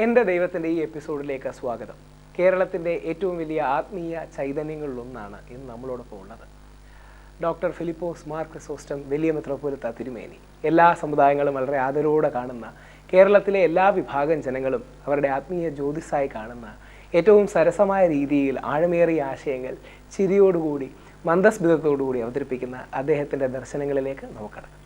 എൻ്റെ ദൈവത്തിൻ്റെ ഈ എപ്പിസോഡിലേക്ക് സ്വാഗതം. കേരളത്തിൻ്റെ ഏറ്റവും വലിയ ആത്മീയ ചൈതന്യങ്ങളിലൊന്നാണ് ഇന്ന് നമ്മളോടൊപ്പം ഉള്ളത്. ഡോക്ടർ ഫിലിപ്പോസ് മാർ ക്രിസോസ്റ്റം വലിയ മെത്രാപ്പോലീത്ത തിരുമേനി. എല്ലാ സമുദായങ്ങളും വളരെ ആദരവോടെ കാണുന്ന, കേരളത്തിലെ എല്ലാ വിഭാഗം ജനങ്ങളും അവരുടെ ആത്മീയ ജ്യോതിസായി കാണുന്ന, ഏറ്റവും സരസമായ രീതിയിൽ ആഴമേറിയ ആശയങ്ങൾ ചിരിയോടുകൂടി മന്ദസ്മിതത്തോടുകൂടി അവതരിപ്പിക്കുന്ന അദ്ദേഹത്തിൻ്റെ ദർശനങ്ങളിലേക്ക് നമുക്ക് കടക്കാം.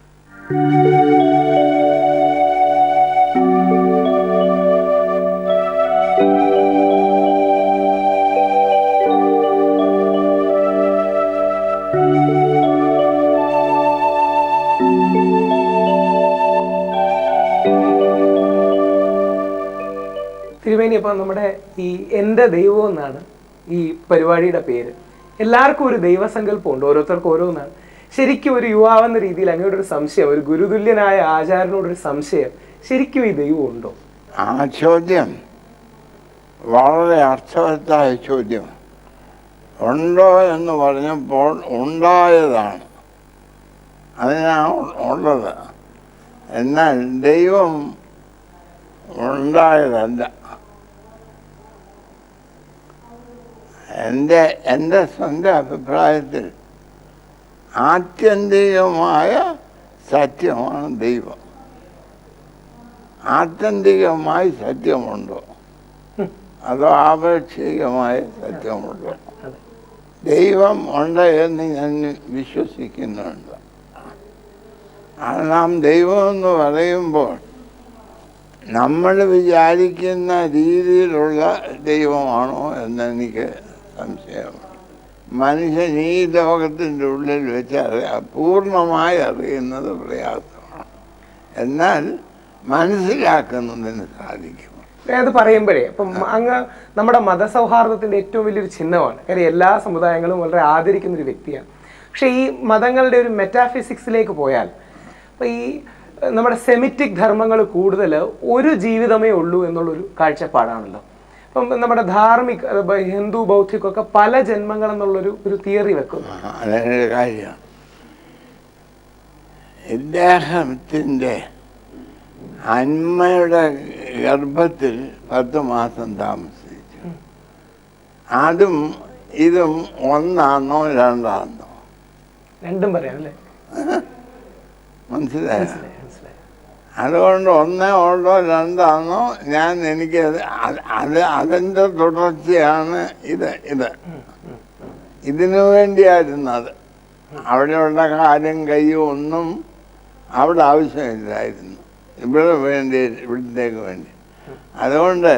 തിരുമേനി, അപ്പം നമ്മുടെ ഈ എൻ്റെ ദൈവം എന്നാണ് ഈ പരിപാടിയുടെ പേര്. എല്ലാവർക്കും ഒരു ദൈവസങ്കല്പമുണ്ട്, ഓരോരുത്തർക്കും ഓരോന്നാണ്. ശരിക്കും ഒരു യുവാവെന്ന രീതിയിൽ അങ്ങോട്ട് ഒരു സംശയം, ഒരു ഗുരുതുല്യനായ ആചാര്യനോടൊരു സംശയം, ശരിക്കും ഈ ദൈവം ഉണ്ടോ? ആ ചോദ്യം വളരെ അർത്ഥവത്തായ ചോദ്യം. ഉണ്ടോ എന്ന് പറഞ്ഞപ്പോൾ ഉണ്ടായതാണ്, അതിനാണ് ഉള്ളത്. എന്നാൽ ദൈവം ഉണ്ടായതല്ല. എൻ്റെ സ്വന്തം അഭിപ്രായത്തിൽ ആത്യന്തികമായ സത്യമാണ് ദൈവം. ആത്യന്തികമായി സത്യമുണ്ടോ അതോ ആപേക്ഷികമായ സത്യമുണ്ടോ? ദൈവം ഉണ്ട് എന്ന് ഞാൻ വിശ്വസിക്കുന്നുണ്ട്. നാം ദൈവം എന്ന് പറയുമ്പോൾ നമ്മൾ വിചാരിക്കുന്ന രീതിയിലുള്ള ദൈവമാണോ എന്നെനിക്ക് സംശയമുണ്ട്. മനുഷ്യൻ ഈ ലോകത്തിൻ്റെ ഉള്ളിൽ വെച്ച് പൂർണ്ണമായി അറിയുന്നത് പ്രയാസമാണ്, എന്നാൽ മനസ്സിലാക്കുന്നതിന് സാധിക്കും. അത് പറയുമ്പോഴേ അപ്പം അങ്ങ് നമ്മുടെ മതസൗഹാർദ്ദത്തിൻ്റെ ഏറ്റവും വലിയൊരു ചിഹ്നമാണ്. കാര്യം എല്ലാ സമുദായങ്ങളും വളരെ ആദരിക്കുന്ന ഒരു വ്യക്തിയാണ്. പക്ഷേ ഈ മതങ്ങളുടെ ഒരു മെറ്റാഫിസിക്സിലേക്ക് പോയാൽ, അപ്പം ഈ നമ്മുടെ സെമിറ്റിക് ധർമ്മങ്ങൾ കൂടുതൽ ഒരു ജീവിതമേ ഉള്ളൂ എന്നുള്ളൊരു കാഴ്ചപ്പാടാണല്ലോ. ഇപ്പം നമ്മുടെ ധാർമ്മിക ഹിന്ദു ബൗദ്ധികമൊക്കെ പല ജന്മങ്ങൾ എന്നുള്ളൊരു തിയറി വെക്കുന്നു. അതൊരു കാര്യമാണ്. ഇദ്ദേഹത്തിൻ്റെ അന്മയുടെ ഗർഭത്തിൽ 10 മാസം താമസിച്ചു. അതും ഇതും ഒന്നാണോ രണ്ടാണോ? രണ്ടും പറയാം അല്ലേ? മനസ്സിലായോ? അതുകൊണ്ട് ഒന്നേ ഉള്ളോ രണ്ടാണോ? എനിക്ക് അതിൻ്റെ തുടർച്ചയാണ് ഇതിനു വേണ്ടിയായിരുന്നത്. അവിടെയുള്ള കാര്യം കയ്യും ഒന്നും അവിടെ ആവശ്യമില്ലായിരുന്നു, ഇവിടത്തേക്ക് വേണ്ടി. അതുകൊണ്ട്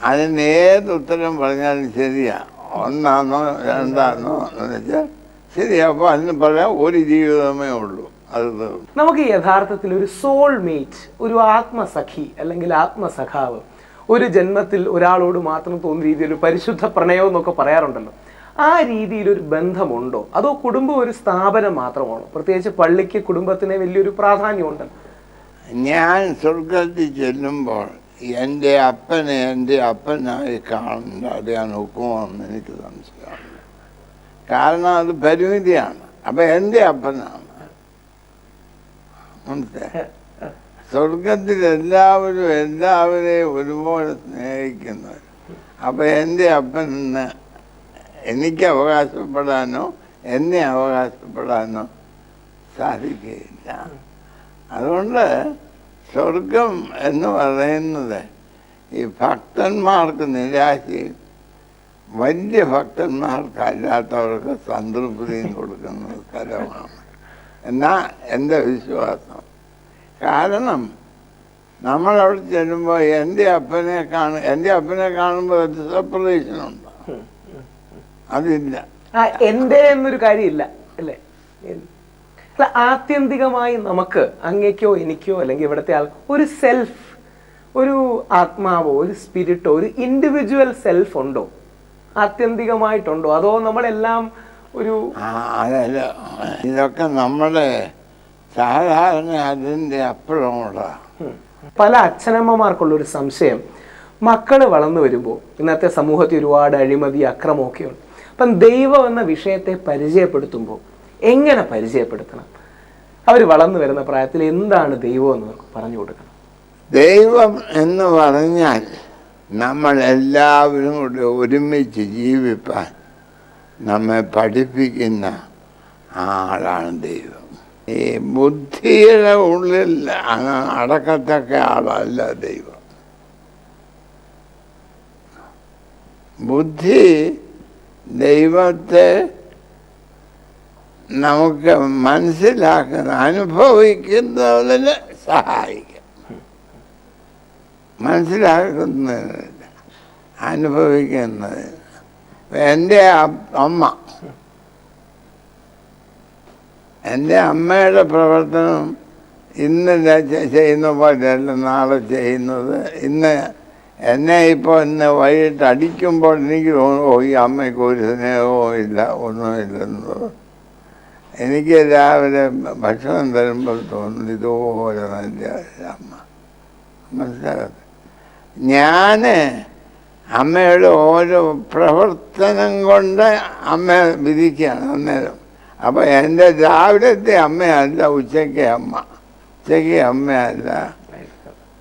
അതിന് ഏത് ഉത്തരം പറഞ്ഞാലും ശരിയാ. ഒന്നാണോ രണ്ടാണോ എന്ന് വെച്ചാൽ ശരി. അപ്പോൾ അതിന് പറയാം ഒരു ജീവിതമേ ഉള്ളൂ. നമുക്ക് യഥാർത്ഥത്തിൽ ഒരു സോൾമേറ്റ്, ഒരു ആത്മസഖി അല്ലെങ്കിൽ ആത്മസഖാവ്, ഒരു ജന്മത്തിൽ ഒരാളോട് മാത്രം തോന്നുന്ന രീതിയിൽ ഒരു പരിശുദ്ധ പ്രണയം എന്നൊക്കെ പറയാറുണ്ടല്ലോ. ആ രീതിയിലൊരു ബന്ധമുണ്ടോ? അതോ കുടുംബം ഒരു സ്ഥാപനം മാത്രമാണോ? പ്രത്യേകിച്ച് പള്ളിക്ക് കുടുംബത്തിന് വലിയൊരു പ്രാധാന്യമുണ്ട്. ഞാൻ സ്വർഗത്തിൽ ചെല്ലുമ്പോൾ എൻ്റെ അപ്പനെ എൻ്റെ അപ്പനായി കാണേണ്ട ഞാൻ ഒക്കുമോന്ന് എനിക്ക് സംശയമാണ്. കാരണം അത് പരിമിതിയാണ്. അപ്പം എൻ്റെ അപ്പനാണ്. സ്വർഗത്തിൽ എല്ലാവരെയും ഒരുപോലെ സ്നേഹിക്കുന്നവർ. അപ്പം എൻ്റെ അപ്പനെന്ന് എനിക്ക് അവകാശപ്പെടാനോ എന്നെ അവകാശപ്പെടാനോ സാധിക്കുകയില്ല. അതുകൊണ്ട് സ്വർഗം എന്ന് പറയുന്നത് ഈ ഭക്തന്മാർക്ക് നിരാശയും വലിയ ഭക്തന്മാർക്കല്ലാത്തവർക്ക് സംതൃപ്തിയും കൊടുക്കുന്ന സ്ഥലമാണ് എന്നാ എൻ്റെ വിശ്വാസം. കാരണം നമ്മളവിടെ ചെല്ലുമ്പോൾ എൻ്റെ അപ്പനെ കാണുമ്പോൾ ഒരു സെപ്പറേഷനുണ്ട്. അതില്ല, എൻ്റെ എന്നൊരു കാര്യമില്ല അല്ലേ? ആത്യന്തികമായി നമുക്ക് അങ്ങേക്കോ എനിക്കോ അല്ലെങ്കിൽ ഇവിടുത്തെ ഒരു സെൽഫ്, ഒരു ആത്മാവോ ഒരു സ്പിരിറ്റോ ഒരു ഇൻഡിവിജ്വൽ സെൽഫ് ഉണ്ടോ? ആത്യന്തികമായിട്ടുണ്ടോ? അതോ നമ്മളെല്ലാം ഒരു അതല്ല, ഇതൊക്കെ നമ്മുടെ സാധാരണ അതിൻ്റെ അപ്പുറമുള്ള പല അച്ഛനമ്മമാർക്കുള്ളൊരു സംശയം, മക്കൾ വളർന്നു വരുമ്പോൾ ഇന്നത്തെ സമൂഹത്തിൽ ഒരുപാട് അഴിമതി അക്രമമൊക്കെ ഉണ്ട്. അപ്പം ദൈവം എന്ന വിഷയത്തെ പരിചയപ്പെടുത്തുമ്പോൾ എങ്ങനെ പരിചയപ്പെടുത്തണം? അവർ വളർന്നു വരുന്ന പ്രായത്തിൽ എന്താണ് ദൈവം എന്ന് പറഞ്ഞു കൊടുക്കണം. ദൈവം എന്ന് പറഞ്ഞാൽ നമ്മളെല്ലാവരും കൂടി ഒരുമിച്ച് ജീവിപ്പാൻ നമ്മെ പഠിപ്പിക്കുന്ന ആളാണ് ദൈവം. ഈ ബുദ്ധിയുടെ ഉള്ളിൽ അടക്കത്തക്ക ആളല്ല ദൈവം. ബുദ്ധി ദൈവത്തെ നമുക്ക് മനസ്സിലാക്കുന്ന അനുഭവിക്കുന്നതിന് സഹായിക്കും. മനസ്സിലാക്കുന്നതിന് അനുഭവിക്കുന്നതിന്. എൻ്റെ അമ്മയുടെ പ്രവർത്തനം ഇന്ന് ചെയ്യുന്ന പോലെയല്ല നാളെ ചെയ്യുന്നത്. എന്നെ ഇന്ന് വൈകിട്ട് അടിക്കുമ്പോൾ എനിക്ക് തോന്നുന്നു ഈ അമ്മയ്ക്ക് ഒരു സ്നേഹവും ഇല്ല, ഒന്നുമില്ലെന്നത്. എനിക്ക് രാവിലെ ഭക്ഷണം തരുമ്പോൾ തോന്നുന്നു ഇതുപോലെ നല്ല അമ്മ. മനസ്സിലാകട്ടെ, ഞാൻ അമ്മയുടെ ഓരോ പ്രവർത്തനം കൊണ്ട് അമ്മ വിധിക്കുകയാണ് അന്നേരം. അപ്പം എൻ്റെ രാവിലത്തെ അമ്മയല്ല ഉച്ചയ്ക്ക് അമ്മയല്ല.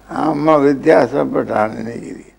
അമ്മ വ്യത്യാസപ്പെട്ടാണ് എനിക്ക്.